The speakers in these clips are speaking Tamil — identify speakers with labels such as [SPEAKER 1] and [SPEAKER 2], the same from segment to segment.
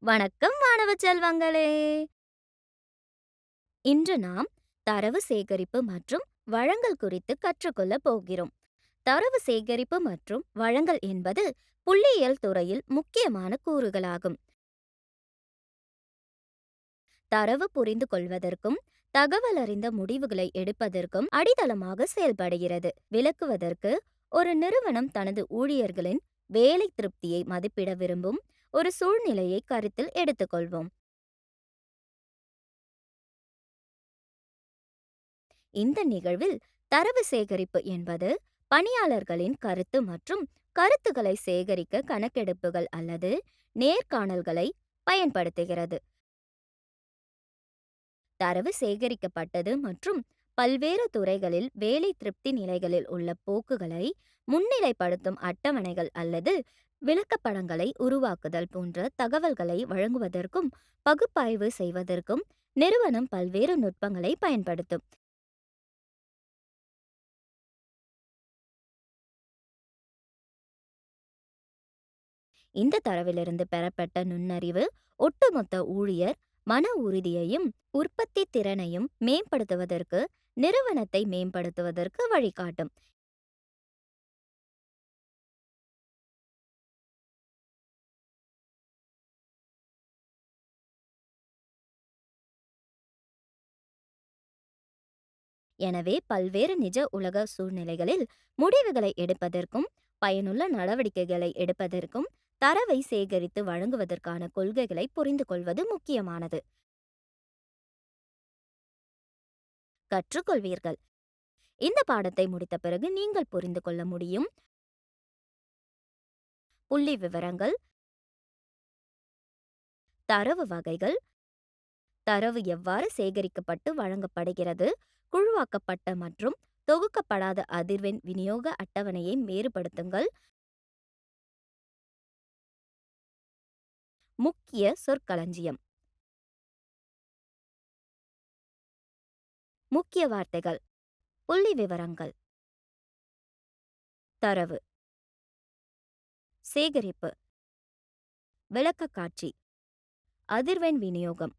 [SPEAKER 1] வணக்கம் மாணவ செல்வங்களே! இன்று நாம் தரவு சேகரிப்பு மற்றும் வழங்கல் குறித்து கற்றுக்கொள்ளப் போகிறோம். தரவு சேகரிப்பு மற்றும் வழங்கல் என்பது புள்ளியியல் துறையில் முக்கியமான கூறுகளாகும். தரவு புரிந்து கொள்வதற்கும் தகவல் அறிந்த முடிவுகளை எடுப்பதற்கும் அடித்தளமாக செயல்படுகிறது. விளக்குவதற்கு, ஒரு நிறுவனம் தனது ஊழியர்களின் வேலை திருப்தியை மதிப்பிட விரும்பும் ஒரு சூழ்நிலையை கருத்தில் எடுத்துக்கொள்வோம். இந்த நிகழ்வில் தரவு சேகரிப்பு என்பது பணியாளர்களின் கருத்து மற்றும் கருத்துக்களை சேகரிக்க கணக்கெடுப்புகள் அல்லது நேர்காணல்களை பயன்படுத்துகிறது. தரவு சேகரிக்கப்பட்டது மற்றும் பல்வேறு துறைகளில் வேலை திருப்தி நிலைகளில் உள்ள போக்குகளை முன்னிலைப்படுத்தும் அட்டவணைகள் அல்லது விளக்கப்படங்களை உருவாக்குதல் போன்ற தகவல்களை வழங்குவதற்கும் பகுப்பாய்வு செய்வதற்கும் நிறுவனம் பல்வேறு நுட்பங்களை பயன்படுத்தும். இந்த தரவிலிருந்து பெறப்பட்ட நுண்ணறிவு ஒட்டுமொத்த ஊழியர் மன உறுதியையும் உற்பத்தி திறனையும் மேம்படுத்துவதற்கு நிறுவனத்தை மேம்படுத்துவதற்கு வழிகாட்டும். எனவே பல்வேறு நிஜ உலக சூழ்நிலைகளில் முடிவுகளை எடுப்பதற்கும் பயனுள்ள நடவடிக்கைகளை எடுப்பதற்கும் தரவை சேகரித்து வழங்குவதற்கான கொள்கைகளை புரிந்து கொள்வது முக்கியமானது. கற்றுக்கொள்வீர்கள். இந்த பாடத்தை முடித்த பிறகு நீங்கள் புரிந்து கொள்ள முடியும். புள்ளி விவரங்கள், தரவு வகைகள், தரவு எவ்வாறு சேகரிக்கப்பட்டு வழங்கப்படுகிறது, குழுவாக்கப்பட்ட மற்றும் தொகுக்கப்படாத அதிர்வெண் விநியோக அட்டவணையை வேறுபடுத்துங்கள், முக்கிய சொற்களஞ்சியம், முக்கிய வார்த்தைகள், புள்ளி விவரங்கள், தரவு, சேகரிப்பு, விளக்கக்காட்சி, அதிர்வெண் விநியோகம்,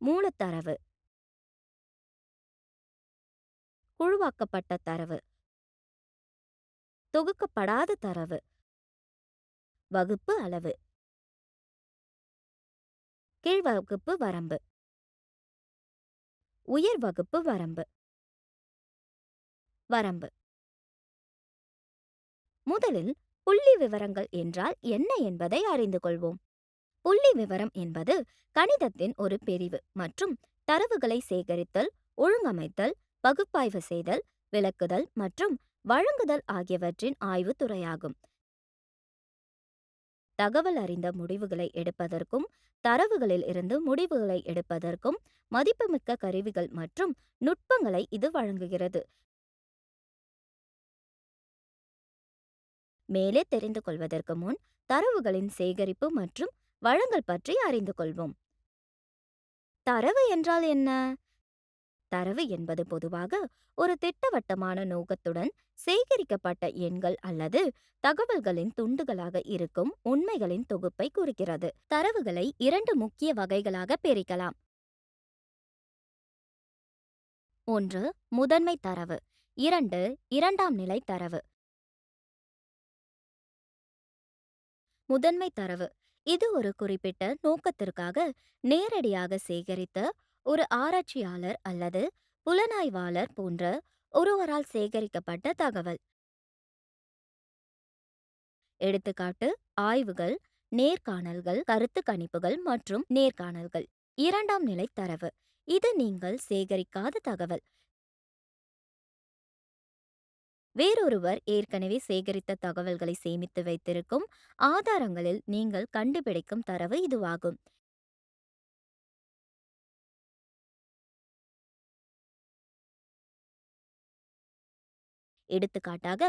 [SPEAKER 1] மூலத்தரவு, குழுவாக்கப்பட்ட தரவு, தொகுக்கப்படாத தரவு, வகுப்பு அளவு, கீழ் வகுப்பு வரம்பு, உயர் வகுப்பு வரம்பு. வரம்பு. முதலில் புள்ளி விவரங்கள் என்றால் என்ன என்பதை அறிந்து கொள்வோம். புள்ளி விவரம் என்பது கணிதத்தின் ஒரு பிரிவு மற்றும் தரவுகளை சேகரித்தல், ஒழுங்கமைத்தல், பகுப்பாய்வு செய்தல், விளக்குதல் மற்றும் வழங்குதல் ஆகியவற்றின் ஆய்வு துறையாகும். தகவல் அறிந்த முடிவுகளை எடுப்பதற்கும் தரவுகளில் இருந்து முடிவுகளை எடுப்பதற்கும் மதிப்புமிக்க கருவிகள் மற்றும் நுட்பங்களை இது வழங்குகிறது. மேலே தெரிந்து கொள்வதற்கு முன் தரவுகளின் சேகரிப்பு மற்றும் வழங்கல் பற்றி அறிந்து கொள்வோம். தரவு என்றால் என்ன? தரவு என்பது பொதுவாக ஒரு திட்டவட்டமான நோக்கத்துடன் சேகரிக்கப்பட்ட எண்கள் அல்லது தகவல்களின் துண்டுகளாக இருக்கும் உண்மைகளின் தொகுப்பை குறிக்கிறது. தரவுகளை இரண்டு முக்கிய வகைகளாக பிரிக்கலாம். ஒன்று முதன்மை தரவு, இரண்டாம் நிலை தரவு. முதன்மை தரவு இது ஒரு குறிப்பிட்ட நோக்கத்திற்காக நேரடியாக சேகரித்த ஒரு ஆராய்ச்சியாளர் அல்லது புலனாய்வாளர் போன்ற ஒருவரால் சேகரிக்கப்பட்ட தகவல். எடுத்துக்காட்டு: ஆய்வுகள், நேர்காணல்கள், கருத்து கணிப்புகள் மற்றும் நேர்காணல்கள். இரண்டாம் நிலை தரவு இது நீங்கள் சேகரிக்காத தகவல். வேறொருவர் ஏற்கனவே சேகரித்த தகவல்களை சேமித்து வைத்திருக்கும் ஆதாரங்களில் நீங்கள் கண்டுபிடிக்கும் தரவு இதுவாகும். எடுத்துக்காட்டாக,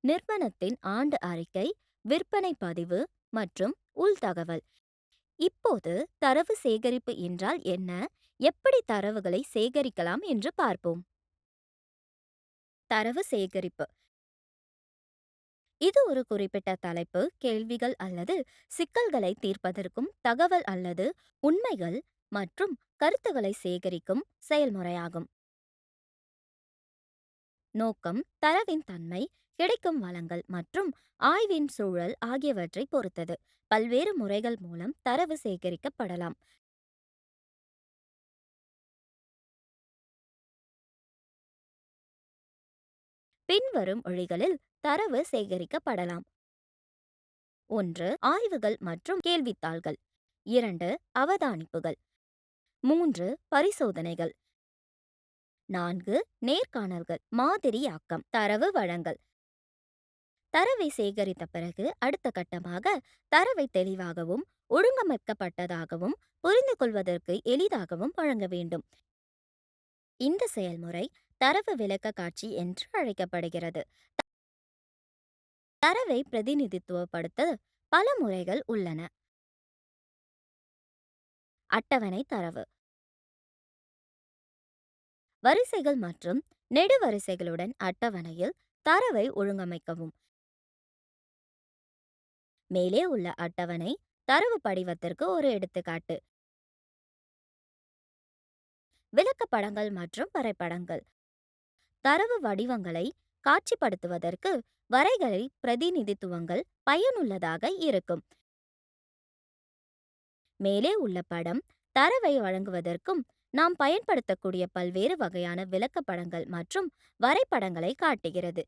[SPEAKER 1] நிறுவனத்தின் ஆண்டு அறிக்கை, விற்பனை பதிவு மற்றும் உள்தகவல். இப்போது தரவு சேகரிப்பு என்றால் என்ன, எப்படி தரவுகளை சேகரிக்கலாம் என்று பார்ப்போம். தரவு சேகரிப்பு இது ஒரு குறிப்பிட்ட தலைப்பு, கேள்விகள் அல்லது சிக்கல்களை தீர்ப்பதற்கும் தகவல் அல்லது உண்மைகள் மற்றும் கருத்துக்களை சேகரிக்கும் செயல்முறையாகும். நோக்கம் தரவின் தன்மை, கிடைக்கும் வளங்கள் மற்றும் ஆய்வின் சூழல் ஆகியவற்றை பொறுத்தது. பல்வேறு முறைகள் மூலம் தரவு சேகரிக்கப்படலாம். பின்வரும் வழிகளில் தரவு சேகரிக்கப்படலாம். 1. ஆய்வுகள் மற்றும் கேள்வித்தாள்கள். 2. அவதானிப்புகள். 3. பரிசோதனைகள். 4. நேர்காணல்கள். மாதிரியாக்கம். தரவு வழங்கல். தரவை சேகரித்த பிறகு அடுத்த கட்டமாக தரவை தெளிவாகவும் ஒழுங்கமைக்கப்பட்டதாகவும் புரிந்து கொள்வதற்கு எளிதாகவும் வழங்க வேண்டும். இந்த செயல்முறை தரவு விளக்க காட்சி என்று அழைக்கப்படுகிறது. தரவை பிரதிநிதித்துவப்படுத்த பல முறைகள் உள்ளன. அட்டவணை தரவு. வரிசைகள் மற்றும் நெடுவரிசைகளுடன் அட்டவணையில் தரவை ஒழுங்கமைக்கவும். மேலே உள்ள அட்டவணை தரவு படிவத்திற்கு ஒரு எடுத்துக்காட்டு. விளக்கப்படங்கள் மற்றும் வரைபடங்கள். தரவு வடிவங்களை காட்சிப்படுத்துவதற்கு வரைகலை பிரதிநிதித்துவங்கள் பயனுள்ளதாக இருக்கும். மேலே உள்ள படம் தரவை வழங்குவதற்கும் நாம் பயன்படுத்தக்கூடிய பல்வேறு வகையான விளக்கப்படங்கள் மற்றும் வரைபடங்களை காட்டுகிறது.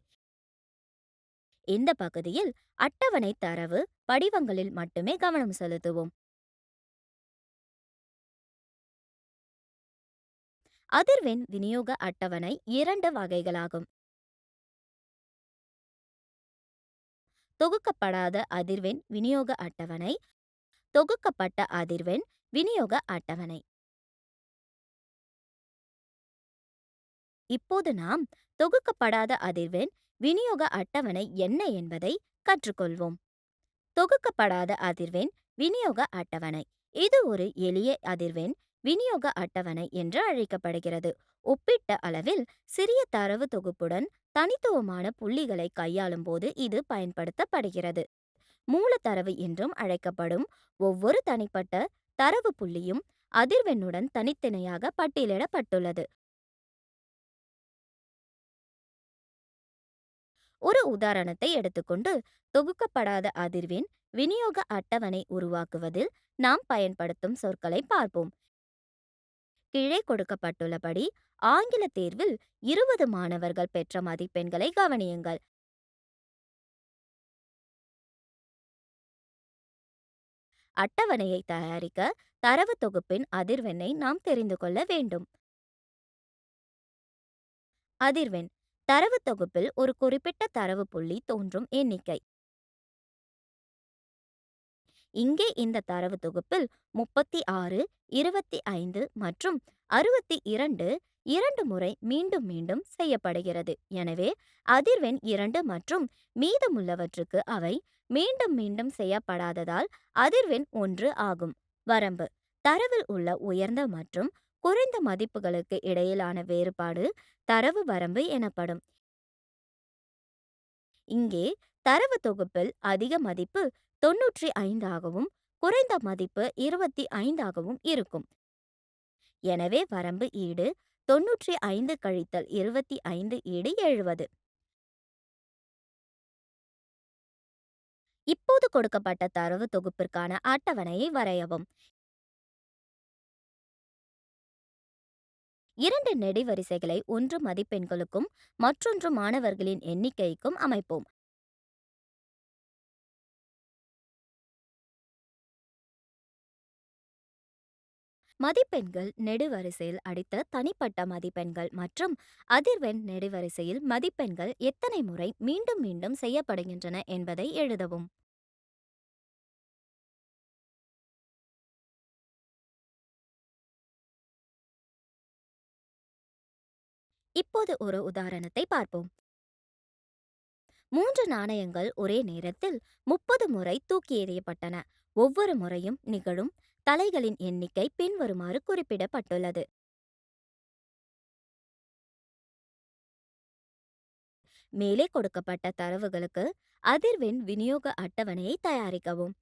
[SPEAKER 1] இந்த பகுதியில் அட்டவணை தரவு படிவங்களில் மட்டுமே கவனம் செலுத்துவோம். அதிர்வெண் விநியோக அட்டவணை 2 வகைகளாகும். தொகுக்கப்படாத அதிர்வெண் விநியோக அட்டவணை, தொகுக்கப்பட்ட அதிர்வெண் விநியோக அட்டவணை. இப்போது நாம் தொகுக்கப்படாத அதிர்வெண் விநியோக அட்டவணை என்ன என்பதை கற்றுக்கொள்வோம். தொகுக்கப்படாத அதிர்வெண் விநியோக அட்டவணை இது ஒரு எளிய அதிர்வெண் விநியோக அட்டவணை என்று அழைக்கப்படுகிறது. ஒப்பிட்ட அளவில் சிறிய தரவு தொகுப்புடன் தனித்துவமான புள்ளிகளை கையாளும் போது இது பயன்படுத்தப்படுகிறது. மூலத்தரவு என்றும் அழைக்கப்படும் ஒவ்வொரு தனிப்பட்ட தரவு புள்ளியும் அதிர்வெண்ணுடன் தனித்தனியாக பட்டியலிடப்பட்டுள்ளது. ஒரு உதாரணத்தை எடுத்துக்கொண்டு தொகுக்கப்படாத அதிர்வெண் விநியோக அட்டவணை உருவாக்குவதில் நாம் பயன்படுத்தும் சொற்களை பார்ப்போம். கீழே கொடுக்கப்பட்டுள்ளபடி ஆங்கில தேர்வில் 20 மாணவர்கள் பெற்ற மதிப்பெண்களை கவனியுங்கள். அட்டவணையை தயாரிக்க தரவு தொகுப்பின் அதிர்வெண்ணை நாம் தெரிந்து கொள்ள வேண்டும். அதிர்வெண் தரவு தொகுப்பில் ஒரு குறிப்பிட்ட தரவு புள்ளி தோன்றும் எண்ணிக்கை. இங்கே இந்த தரவு தொகுப்பில் 36, 25 மற்றும் 62 2 முறை மீண்டும் மீண்டும் செய்யப்படுகிறது. எனவே அதிர்வெண் 2 மற்றும் மீதமுள்ளவற்றுக்கு அவை மீண்டும் மீண்டும் செய்யப்படாததால் அதிர்வெண் 1 ஆகும். வரம்பு தரவில் உள்ள உயர்ந்த மற்றும் குறைந்த மதிப்புகளுக்கு இடையிலான வேறுபாடு தரவு வரம்பு எனப்படும். இங்கே தரவு தொகுப்பில் அதிக மதிப்பு 95 ஆகவும் குறைந்த மதிப்பு 25 ஆகவும் இருக்கும். எனவே வரம்பு ஈடு 95 கழித்தல் 25 ஈடு 70. இப்போது கொடுக்கப்பட்ட தரவு தொகுப்பிற்கான அட்டவணையை வரையவும். 2 நெடுவரிசைகளை ஒன்று மதிப்பெண்களுக்கும் மற்றொன்று மாணவர்களின் எண்ணிக்கைக்கும் அமைப்போம். மதிப்பெண்கள் நெடுவரிசையில் அடித்த தனிப்பட்ட மதிப்பெண்கள் மற்றும் அதிர்வெண் நெடுவரிசையில் மதிப்பெண்கள் எத்தனை முறை மீண்டும் மீண்டும் செய்யப்படுகின்றன என்பதை எழுதவும். இப்போது ஒரு உதாரணத்தை பார்ப்போம். 3 நாணயங்கள் ஒரே நேரத்தில் 30 முறை தூக்கி எறியப்பட்டன. ஒவ்வொரு முறையும் நிகழும் தலைகளின் எண்ணிக்கை பின்வருமாறு குறிப்பிடப்பட்டுள்ளது. மேலே கொடுக்கப்பட்ட தரவுகளுக்கு அதிர்வெண் விநியோக அட்டவணையை தயாரிக்கவும்.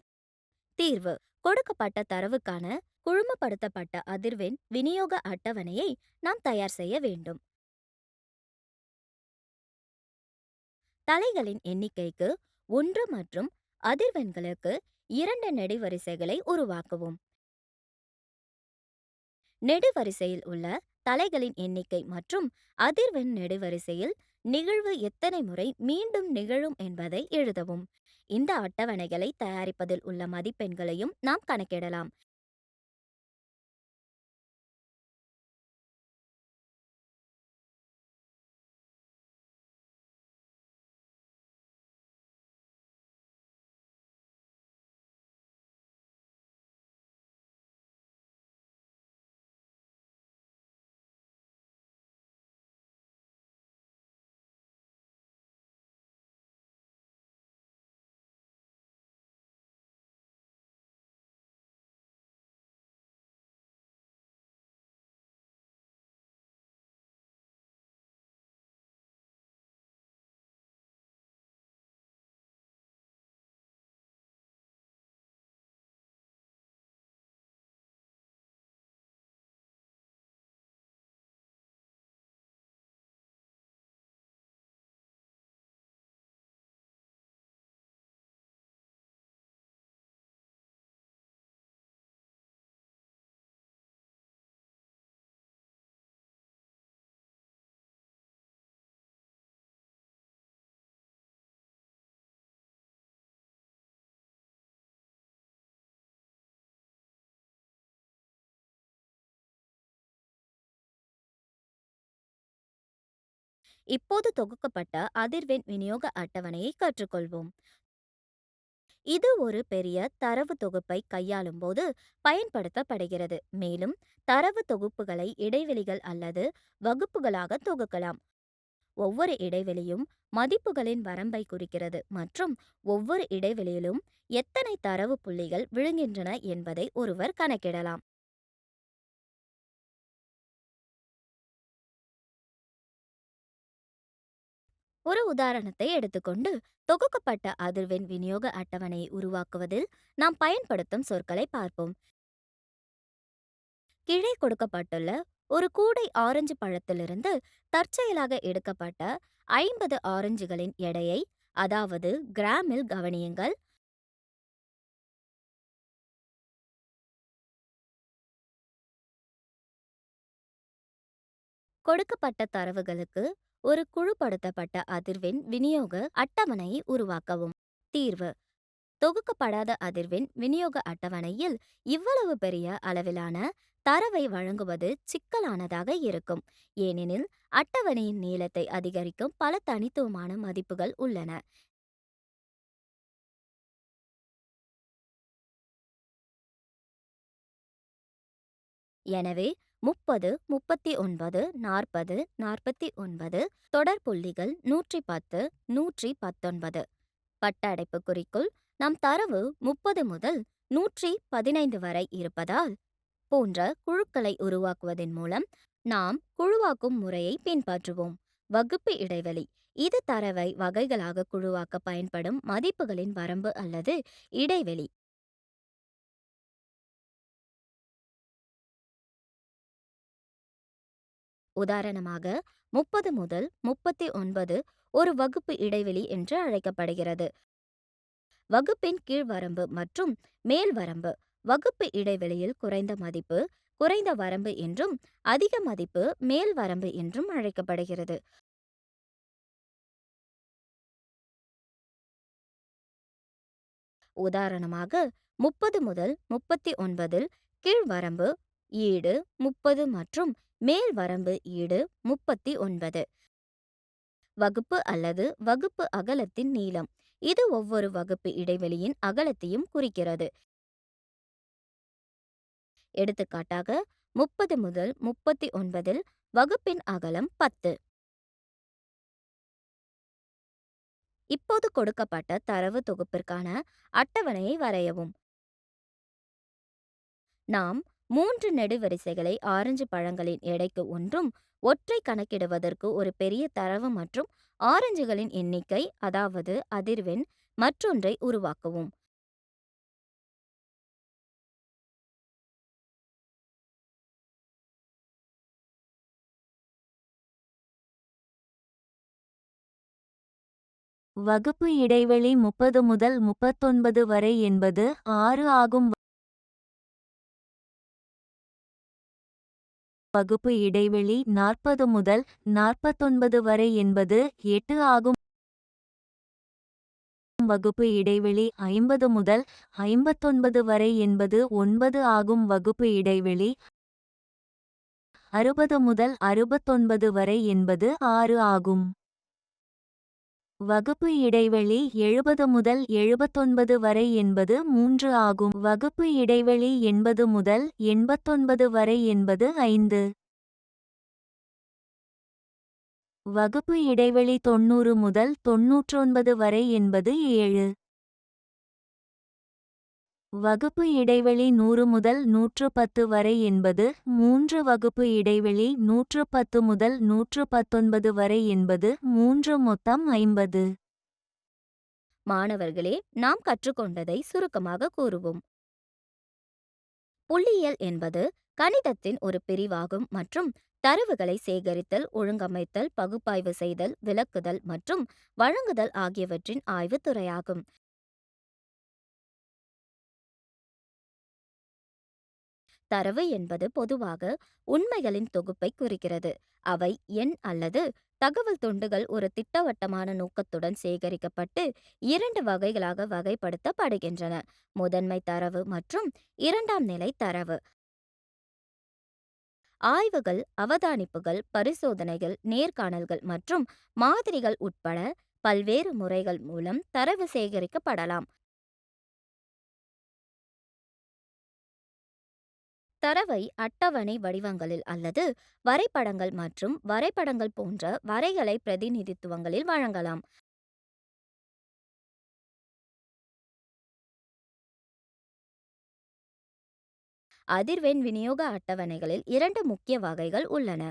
[SPEAKER 1] தீர்வு: கொடுக்கப்பட்ட தரவுக்கான குழுமப்படுத்தப்பட்ட அதிர்வெண் விநியோக அட்டவணையை நாம் தயார் செய்ய வேண்டும். தலைகளின் எண்ணிக்கைக்கு 1 மற்றும் அதிர்வெண்களுக்கு 2 நெடுவரிசைகளை உருவாக்கவும். நெடுவரிசையில் உள்ள தலைகளின் எண்ணிக்கை மற்றும் அதிர்வெண் நெடுவரிசையில் நிகழ்வு எத்தனை முறை மீண்டும் நிகழும் என்பதை எழுதவும். இந்த அட்டவணைகளை தயாரிப்பதில் உள்ள மதிப்பெண்களையும் நாம் கணக்கிடலாம். இப்போது தொகுக்கப்பட்ட அதிர்வெண் விநியோக அட்டவணையை கற்றுக்கொள்வோம். இது ஒரு பெரிய தரவு தொகுப்பை கையாளும் போது பயன்படுத்தப்படுகிறது. மேலும் தரவு தொகுப்புகளை இடைவெளிகள் அல்லது வகுப்புகளாக தொகுக்கலாம். ஒவ்வொரு இடைவெளியும் மதிப்புகளின் வரம்பை குறிக்கிறது மற்றும் ஒவ்வொரு இடைவெளியிலும் எத்தனை தரவு புள்ளிகள் விழுகின்றன என்பதை ஒருவர் கணக்கிடலாம். ஒரு உதாரணத்தை எடுத்துக்கொண்டு தொகுக்கப்பட்ட அதிர்வெண் விநியோக அட்டவணையை உருவாக்குவதில் நாம் பயன்படுத்தும் சொற்களை பார்ப்போம். கீழே கொடுக்கப்பட்டுள்ள ஒரு கூடை ஆரஞ்சு பழத்திலிருந்து தற்செயலாக எடுக்கப்பட்ட 50 ஆரஞ்சுகளின் எடையை, அதாவது கிராமில் கவனியுங்கள். கொடுக்கப்பட்ட தரவுகளுக்கு ஒரு குழுப்படுத்தப்பட்ட அதிர்வெண் விநியோக அட்டவணையை உருவாக்கவும். தீர்வு: தொகுக்கப்படாத அதிர்வெண் விநியோக அட்டவணையில் இவ்வளவு பெரிய அளவிலான தரவை வழங்குவது சிக்கலானதாக இருக்கும், ஏனெனில் அட்டவணையின் நீளத்தை அதிகரிக்கும் பல தனித்துவமான மதிப்புகள் உள்ளன. எனவே 30, 39, 40, 49 தொடர் புள்ளிகள் 110, 119 வட்ட அடைப்புக்குறிக்குள் நம் தரவு 30 முதல் 115 வரை இருப்பதால் போன்ற குழுக்களை உருவாக்குவதன் மூலம் நாம் குழுவாக்கும் முறையை பின்பற்றுவோம். வகுப்பு இடைவெளி: இது தரவை வகைகளாக குழுவாக்க பயன்படும் மதிப்புகளின் வரம்பு அல்லது இடைவெளி. உதாரணமாக 30 முதல் 39 ஒரு வகுப்பு இடைவெளி என்று அழைக்கப்படுகிறது. வகுப்பின் கீழ் வரம்பு மற்றும் மேல் வரம்பு வகுப்பு இடைவெளியில் குறைந்த மதிப்பு குறைந்த வரம்பு என்றும் அதிக மதிப்பு மேல் வரம்பு என்றும் அழைக்கப்படுகிறது. உதாரணமாக 30 முதல் 39 கீழ் வரம்பு ஈடு 30 மற்றும் மேல் வரம்பு ஈடு 39. வகுப்பு அல்லது வகுப்பு அகலத்தின் நீளம்: இது ஒவ்வொரு வகுப்பு இடைவெளியின் அகலத்தையும் குறிக்கிறது. எடுத்துக்காட்டாக 30 முதல் 39 வகுப்பின் அகலம் 10. இப்போது கொடுக்கப்பட்ட தரவு தொகுப்பிற்கான அட்டவணையை வரையவும். நாம் 3 நெடுவரிசைகளை ஆரஞ்சு பழங்களின் எடைக்கு ஒன்றும், ஒற்றை கணக்கிடுவதற்கு ஒரு பெரிய தரவு மற்றும் ஆரஞ்சுகளின் எண்ணிக்கை அதாவது அதிர்வெண் மற்றொன்றை உருவாக்கவும்.
[SPEAKER 2] வகுப்பு இடைவெளி 30 முதல் 39 வரை என்பது 6 ஆகும். வகுப்பு இடைவெளி 40 முதல் 49 வரை என்பது 8 ஆகும். வகுப்பு இடைவெளி 50 முதல் 59 வரை என்பது 9 ஆகும். வகுப்பு இடைவெளி 60 முதல் 69 வரை என்பது 6 ஆகும். வகுப்பு இடைவெளி 70 முதல் 79 வரை என்பது 3 ஆகும். வகுப்பு இடைவெளி 80 முதல் 89 வரை என்பது 5. வகுப்பு இடைவெளி 90 முதல் 99 வரை என்பது 7. வகுப்பு இடைவெளி 100 முதல் 110 வரை என்பது 3. வகுப்பு இடைவெளி 110 முதல் 119 வரை என்பது 3. மொத்தம் 50.
[SPEAKER 1] மாணவர்களே, நாம் கற்றுக்கொண்டதை சுருக்கமாக கூறுவோம். புள்ளியியல் என்பது கணிதத்தின் ஒரு பிரிவாகும் மற்றும் தரவுகளை சேகரித்தல், ஒழுங்கமைத்தல், பகுப்பாய்வு செய்தல், விளக்குதல் மற்றும் வழங்குதல் ஆகியவற்றின் ஆய்வுத் துறையாகும். தரவு என்பது பொதுவாக உண்மைகளின் தொகுப்பை குறிக்கிறது. அவை எண் அல்லது தகவல் துண்டுகள் ஒரு திட்டவட்டமான நோக்கத்துடன் சேகரிக்கப்பட்டு 2 வகைகளாக வகைப்படுத்தப்படுகின்றன: முதன்மை தரவு மற்றும் இரண்டாம் நிலை தரவு. ஆய்வுகள், அவதானிப்புகள், பரிசோதனைகள், நேர்காணல்கள் மற்றும் மாதிரிகள் உட்பட பல்வேறு முறைகள் மூலம் தரவு சேகரிக்கப்படலாம். தரவை அட்டவணை வடிவங்களில் அல்லது வரைபடங்கள் மற்றும் வரைபடங்கள் போன்ற வரைகலை பிரதிநிதித்துவங்களில் வழங்கலாம். அதிர்வெண் விநியோக அட்டவணைகளில் 2 முக்கிய வகைகள் உள்ளன: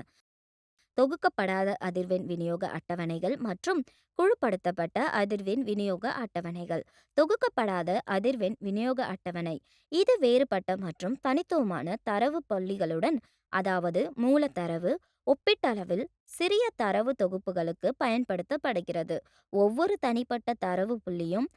[SPEAKER 1] தொகுக்கப்படாத அதிர்வெண் விநியோக அட்டவணைகள் மற்றும் குழுப்படுத்தப்பட்ட அதிர்வெண் விநியோக அட்டவணைகள். தொகுக்கப்படாத அதிர்வெண் விநியோக அட்டவணை இது வேறுபட்ட மற்றும் தனித்துவமான தரவு புள்ளிகளுடன், அதாவது மூலத்தரவு, ஒப்பீட்டளவில் சிறிய தரவு தொகுப்புகளுக்கு பயன்படுத்தப்படுகிறது. ஒவ்வொரு தனிப்பட்ட தரவு புள்ளியும்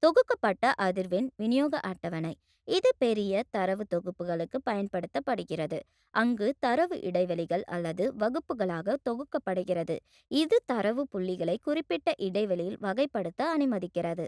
[SPEAKER 1] தொகுக்கப்பட்ட அதிர்வெண் விநியோக அட்டவணை இது பெரிய தரவு தொகுப்புகளுக்கு பயன்படுத்தப்படுகிறது, அங்கு தரவு இடைவெளிகள் அல்லது வகுப்புகளாக தொகுக்கப்படுகிறது. இது தரவு புள்ளிகளை குறிப்பிட்ட இடைவெளியில் வகைப்படுத்த அனுமதிக்கிறது.